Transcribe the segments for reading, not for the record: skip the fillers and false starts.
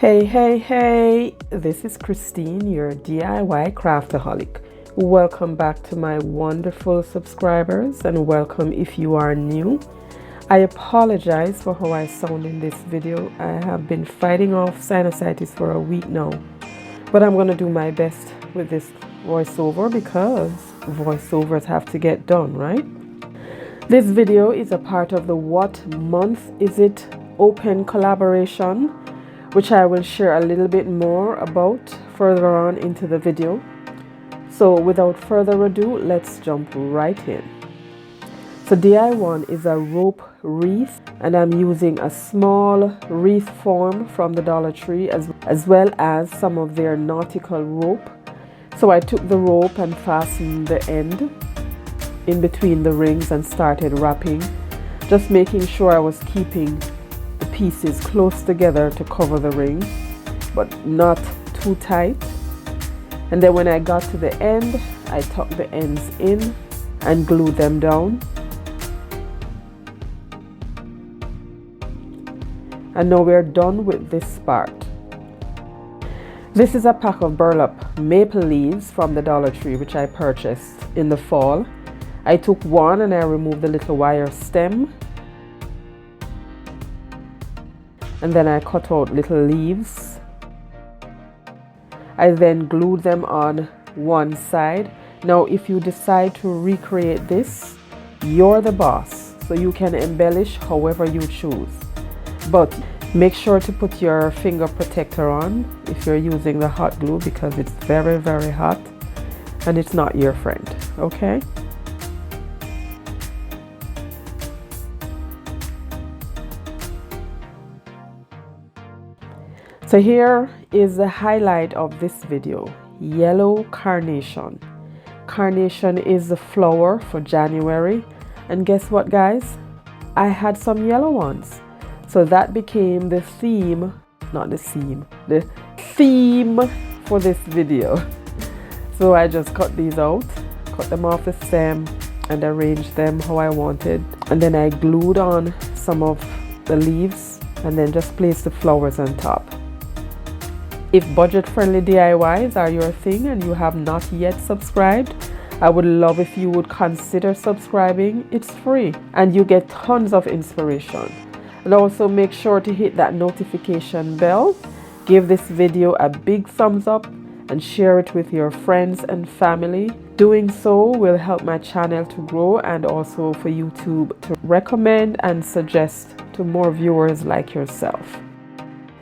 Hey, this is Christine, your DIY craftaholic. Welcome back to my wonderful subscribers, and welcome if you are new. I apologize for how I sound in this video. I have been fighting off sinusitis for a week now, but I'm going to do my best with this voiceover because voiceovers have to get done, right? This video is a part of the What Month Is It Open collaboration, which I will share a little bit more about further on into the video. So without further ado, let's jump right in. So DI1 is a rope wreath, and I'm using a small wreath form from the Dollar Tree as well as some of their Nautical rope. So I took the rope and fastened the end in between the rings and started wrapping, just making sure I was keeping the pieces close together to cover the ring, but not too tight. And then when I got to the end, I tucked the ends in and glued them down. And now we're done with this part. This is a pack of burlap maple leaves from the Dollar Tree, which I purchased in the fall. I took one and I removed the little wire stem, and then I cut out little leaves. I then glued them on one side. Now if you decide to recreate this, you're the boss, so you can embellish however you choose, but make sure to put your finger protector on if you're using the hot glue, because it's very hot and it's not your friend, okay? So here is the highlight of this video: yellow carnation. Carnation is the flower for January, and guess what, guys? I had some yellow ones, so that became the theme, the theme for this video. So I just cut these out, cut them off the stem and arranged them how I wanted, and then I glued on some of the leaves and then just placed the flowers on top. If budget-friendly DIYs are your thing and you have not yet subscribed, I would love if you would consider subscribing. It's free and you get tons of inspiration. And also make sure to hit that notification bell, give this video a big thumbs up, and share it with your friends and family. Doing so will help my channel to grow and also for YouTube to recommend and suggest to more viewers like yourself.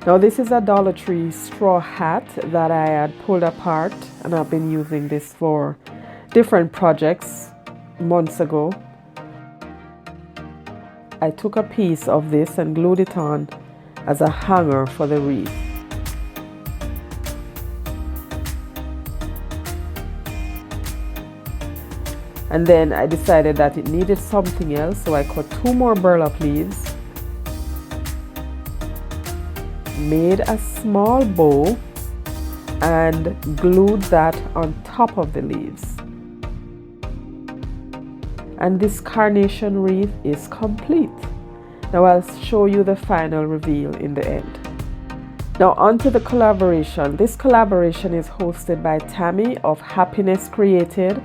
Now this is a Dollar Tree straw hat that I had pulled apart, and I've been using this for different projects months ago. I took a piece of this and glued it on as a hanger for the wreath. And then I decided that it needed something else, so I cut 2 more burlap leaves, made a small bow and glued that on top of the leaves. And this carnation wreath is complete. Now I'll show you the final reveal in the end. Now onto the collaboration. This collaboration is hosted by Tammy of Happiness Created,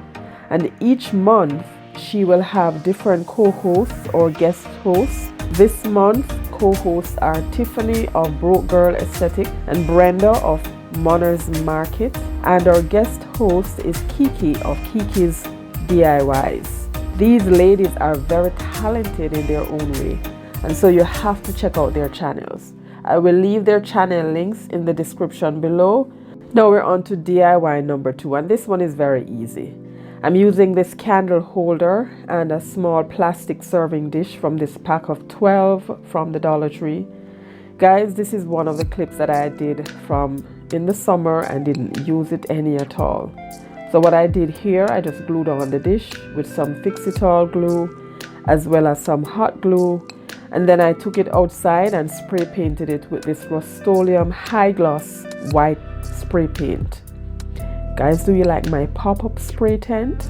and each month she will have different co-hosts or guest hosts. This month co-hosts are Tiffany of Broke Girl Aesthetic and Brenda of Monner's Market, and our guest host is Kiki of Kiki's DIYs. These ladies are very talented in their own way, and so you have to check out their channels. I will leave their channel links in the description below. Now we're on to DIY number 2, and this one is very easy. I'm using this candle holder and a small plastic serving dish from this pack of 12 from the Dollar Tree. Guys, this is one of the clips that I did from in the summer and didn't use it any at all. So what I did here, I just glued on the dish with some fix-it-all glue as well as some hot glue, and then I took it outside and spray painted it with this Rust-Oleum high gloss white spray paint. Guys, do you like my pop-up spray tent?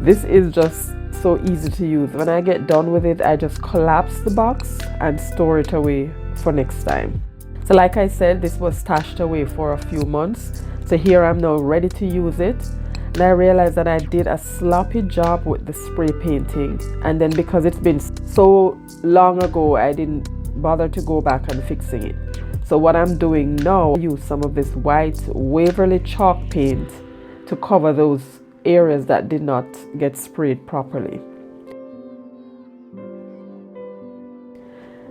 This is just so easy to use. When I get done with it, I just collapse the box and store it away for next time. So like I said, this was stashed away for a few months. So here I'm now ready to use it. And I realized that I did a sloppy job with the spray painting. And then because it's been so long ago, I didn't bother to go back and fixing it. So what I'm doing now, I use some of this white Waverly chalk paint to cover those areas that did not get sprayed properly.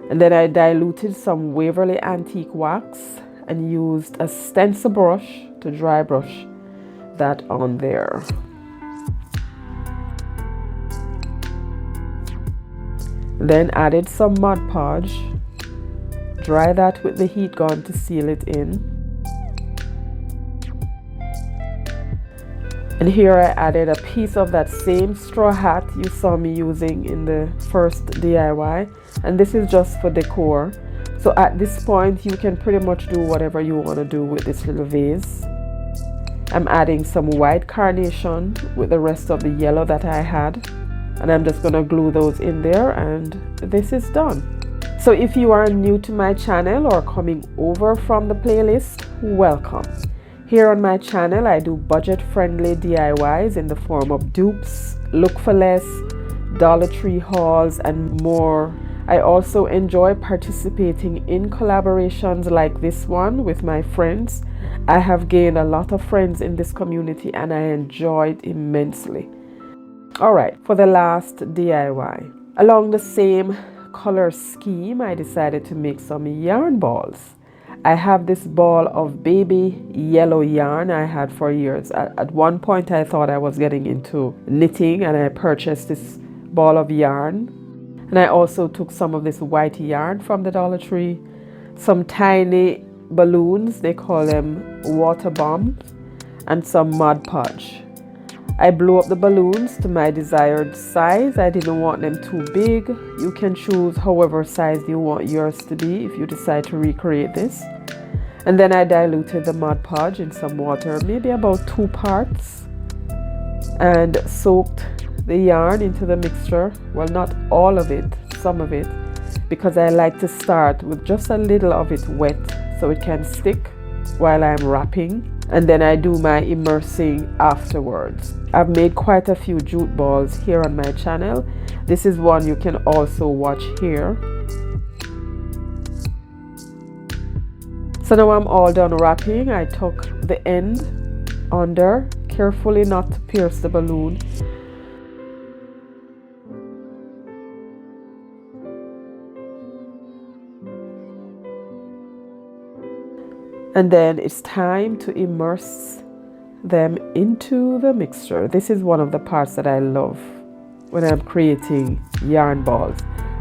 And then I diluted some Waverly Antique Wax and used a stencil brush to dry brush that on there. Then added some Mod Podge, dry that with the heat gun to seal it in. And here I added a piece of that same straw hat you saw me using in the first DIY, and this is just for decor. So at this point you can pretty much do whatever you want to do with this little vase. I'm adding some white carnation with the rest of the yellow that I had, and I'm just going to glue those in there, and this is done. So if you are new to my channel or coming over from the playlist, welcome. Here on my channel, I do budget-friendly DIYs in the form of dupes, look for less, Dollar Tree hauls, and more. I also enjoy participating in collaborations like this one with my friends. I have gained a lot of friends in this community and I enjoy it immensely. Alright, for the last DIY. Along the same color scheme, I decided to make some yarn balls. I have this ball of baby yellow yarn I had for years. At one point I thought I was getting into knitting and I purchased this ball of yarn. And I also took some of this white yarn from the Dollar Tree, some tiny balloons, they call them water bombs, and some Mod Podge. I blew up the balloons to my desired size. I didn't want them too big. You can choose however size you want yours to be if you decide to recreate this. And then I diluted the Mod Podge in some water, maybe about 2 parts, and soaked the yarn into the mixture. Well, not all of it, some of it, because I like to start with just a little of it wet so it can stick while I'm wrapping, and then I do my immersing afterwards. I've made quite a few jute balls here on my channel. This is one you can also watch here. So now I'm all done wrapping. I took the end under, carefully not to pierce the balloon. And then it's time to immerse them into the mixture. This is one of the parts that I love when I'm creating yarn balls.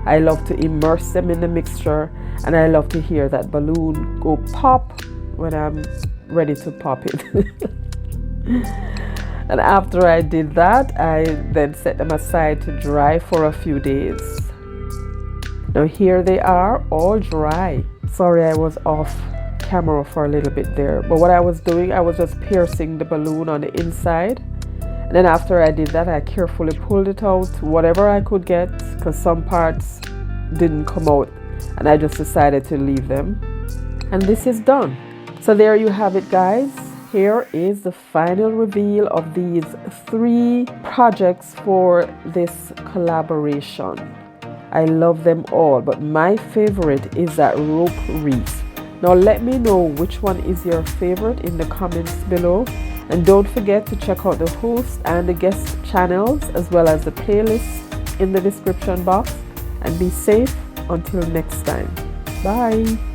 I love to immerse them in the mixture, and I love to hear that balloon go pop when I'm ready to pop it. And after I did that, I then set them aside to dry for a few days. Now here they are, all dry. Sorry, I was off camera for a little bit there, but what I was doing, I was just piercing the balloon on the inside, and then after I did that, I carefully pulled it out, whatever I could get, because some parts didn't come out, and I just decided to leave them. And this is done. So there you have it, guys. Here is the final reveal of these 3 projects for this collaboration. I love them all, but my favorite is that rope wreath. Now let me know which one is your favorite in the comments below, and don't forget to check out the host and the guest channels as well as the playlist in the description box, and be safe until next time. Bye.